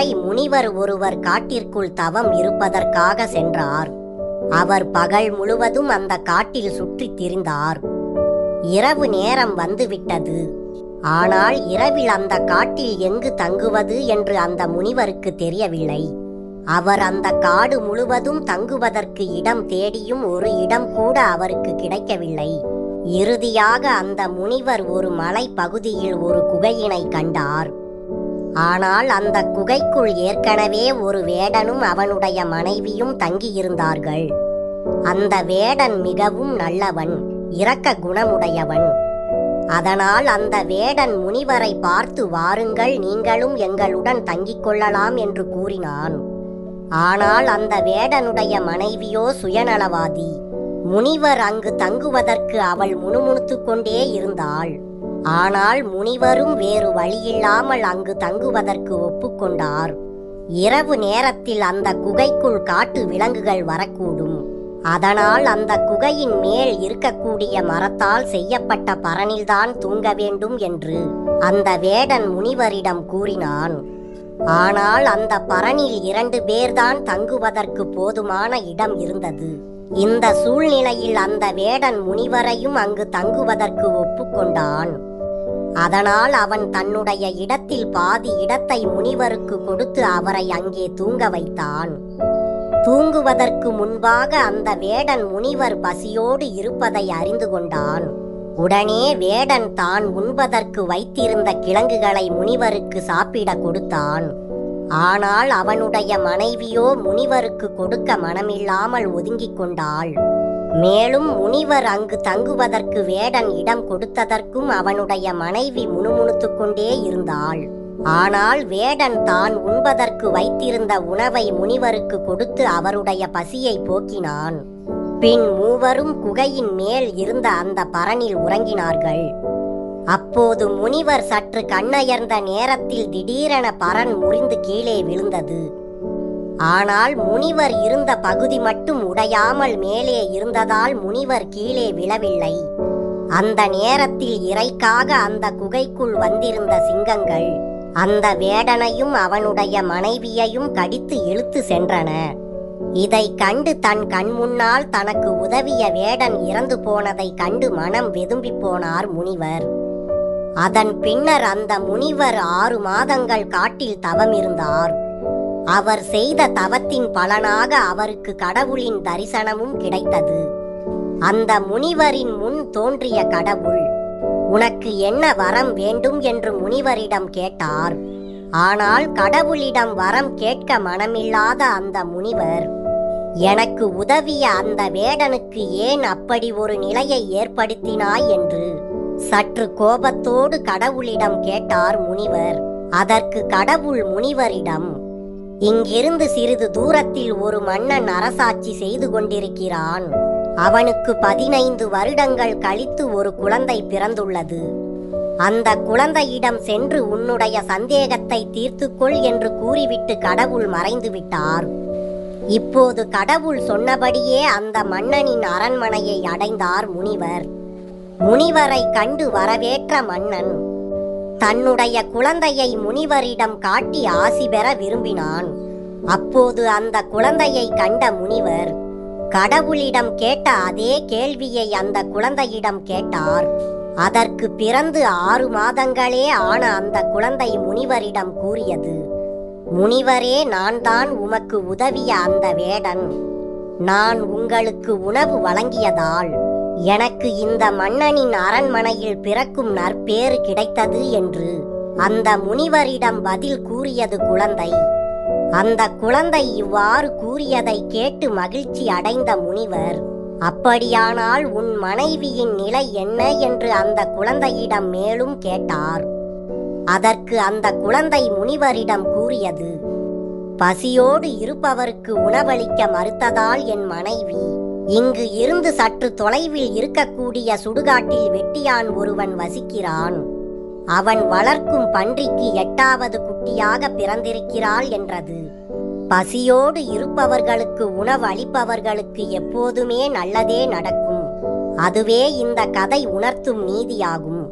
முறை முனிவர் ஒருவர் காட்டிற்குள் தவம் இருப்பதற்காக சென்றார். அவர் பகல் முழுவதும் அந்த காட்டில் சுற்றித் திரிந்தார். இரவு நேரம் வந்துவிட்டது. ஆனால் இரவில் அந்த காட்டில் எங்கு தங்குவது என்று அந்த முனிவருக்கு தெரியவில்லை. அவர் அந்த காடு முழுவதும் தங்குவதற்கு இடம் தேடியும் ஒரு இடம் கூட அவருக்கு கிடைக்கவில்லை. இறுதியாக அந்த முனிவர் ஒரு மலை பகுதியில் ஒரு குகையினை கண்டார். ஆனால் அந்த குகைக்குள் ஏற்கனவே ஒரு வேடனும் அவனுடைய மனைவியும் தங்கியிருந்தார்கள். அந்த வேடன் மிகவும் நல்லவன், இரக்க குணமுடையவன். அதனால் அந்த வேடன் முனிவரை பார்த்து, வாருங்கள், நீங்களும் எங்களுடன் தங்கிக் கொள்ளலாம் என்று கூறினான். ஆனால் அந்த வேடனுடைய மனைவியோ சுயநலவாதி. முனிவர் அங்கு தங்குவதற்கு அவள் முணுமுணுத்து கொண்டே இருந்தாள். ஆனால் முனிவரும் வேறு வழியில்லாமல் அங்கு தங்குவதற்கு ஒப்புக்கொண்டார். இரவு நேரத்தில் அந்த குகைக்குள் காட்டு விலங்குகள் வரக்கூடும். அதனால் அந்த குகையின் மேல் இருக்கக்கூடிய மரத்தால் செய்யப்பட்ட பரணில்தான் தூங்க வேண்டும் என்று அந்த வேடன் முனிவரிடம் கூறினான். ஆனால் அந்த பரணில் 2 பேர்தான் தங்குவதற்கு போதுமான இடம் இருந்தது. இந்த சூழ்நிலையில் அந்த வேடன் முனிவரையும் அங்கு தங்குவதற்கு ஒப்புக்கொண்டான். அதனால் அவன் தன்னுடைய இடத்தில் பாதி இடத்தை முனிவருக்கு கொடுத்து அவரை அங்கே தூங்க வைத்தான். தூங்குவதற்கு முன்பாக அந்த வேடன் முனிவர் பசியோடு இருப்பதை அறிந்து கொண்டான். உடனே வேடன் தான் உண்பதற்கு வைத்திருந்த கிழங்குகளை முனிவருக்கு சாப்பிட கொடுத்தான். ஆனால் அவனுடைய மனைவியோ முனிவருக்கு கொடுக்க மனமில்லாமல் ஒதுங்கிக் கொண்டாள். மேலும் முனிவர் அங்கு தங்குவதற்கு வேடன் இடம் கொடுத்ததற்கும் அவனுடைய மனைவி முணுமுணுத்து கொண்டே இருந்தாள். ஆனால் வேடன் தான் உண்பதற்கு வைத்திருந்த உணவை முனிவருக்கு கொடுத்து அவருடைய பசியை போக்கினான். பின் மூவரும் குகையின் மேல் இருந்த அந்த பரணில் உறங்கினார்கள். அப்போது முனிவர் சற்று கண்ணயர்ந்த நேரத்தில் திடீரென பரண் முறிந்து கீழே விழுந்தது. ஆனால் முனிவர் இருந்த பகுதி மட்டும் உடையாமல் மேலே இருந்ததால் முனிவர் கீழே விழவில்லை. அந்த நேரத்தில் இறைக்காக அந்த குகைக்குள் வந்திருந்த சிங்கங்கள் அந்த வேடனையும் அவனுடைய மனைவியையும் கடித்து இழுத்து சென்றன. இதை கண்டு தன் கண் முன்னால் தனக்கு உதவிய வேடன் இறந்து போனதை கண்டு மனம் வெதும்பி போனார் முனிவர். அதன் பின்னர் அந்த முனிவர் 6 மாதங்கள் காட்டில் தவம் இருந்தார். அவர் செய்த தவத்தின் பலனாக அவருக்கு கடவுளின் தரிசனமும் கிடைத்தது. அந்த முனிவரின் முன் தோன்றிய கடவுள், உனக்கு என்ன வரம் வேண்டும் என்று முனிவரிடம் கேட்டார். ஆனால் கடவுளிடம் வரம் கேட்க மனமில்லாத அந்த முனிவர், எனக்கு உதவிய அந்த வேடனுக்கு ஏன் அப்படி ஒரு நிலையை ஏற்படுத்தினாய் என்று சற்று கோபத்தோடு கடவுளிடம் கேட்டார் முனிவர். அதற்கு கடவுள் முனிவரிடம், இங்கிருந்து சிறிது தூரத்தில் ஒரு மன்னன் அரசாட்சி செய்து கொண்டிருக்கிறான். அவனுக்கு 15 வருடங்கள் கழித்து ஒரு குழந்தை பிறந்துள்ளது. அந்த குழந்தையிடம் சென்று உன்னுடைய சந்தேகத்தை தீர்த்துக்கொள் என்று கூறிவிட்டு கடவுள் மறைந்து விட்டார். இப்போது கடவுள் சொன்னபடியே அந்த மன்னனின் அரண்மனையை அடைந்தார் முனிவர். முனிவரை கண்டு வரவேற்ற மன்னன் தன்னுடைய குழந்தையை முனிவரிடம் காட்டி ஆசி பெற விரும்பினான். அப்போது அந்த குழந்தையை கண்ட முனிவர் கடவுளிடம் கேட்ட அதே கேள்வியை அந்த குழந்தையிடம் கேட்டார். அதற்கு பிறந்து 6 மாதங்களே ஆன அந்த குழந்தை முனிவரிடம் கூறியது, முனிவரே, நான் தான் உமக்கு உதவிய அந்த வேடன். நான் உங்களுக்கு உணவு வழங்கியதால் எனக்கு இந்த மன்னனின் அரண்மனையில் பிறக்கும் நற்பேறு கிடைத்தது என்று அந்த முனிவரிடம் பதில் கூறியது குழந்தை. அந்த குழந்தை இவ்வாறு கூறியதை கேட்டு மகிழ்ச்சி அடைந்த முனிவர், அப்படியானால் உன் மனைவியின் நிலை என்ன என்று அந்த குழந்தையிடம் மேலும் கேட்டார். அதற்கு அந்த குழந்தை முனிவரிடம் கூறியது, பசியோடு இருப்பவருக்கு உணவளிக்க மறுத்ததால் என் மனைவி இங்கு இருந்து சற்று தொலைவில் இருக்கக்கூடிய சுடுகாட்டில் வெட்டியான் ஒருவன் வசிக்கிறான். அவன் வளர்க்கும் பன்றிக்கு 8வது குட்டியாக பிறந்திருக்கிறாள் என்றது. பசியோடு இருப்பவர்களுக்கு உணவு அளிப்பவர்களுக்கு எப்போதுமே நல்லதே நடக்கும். அதுவே இந்த கதை உணர்த்தும் நீதியாகும்.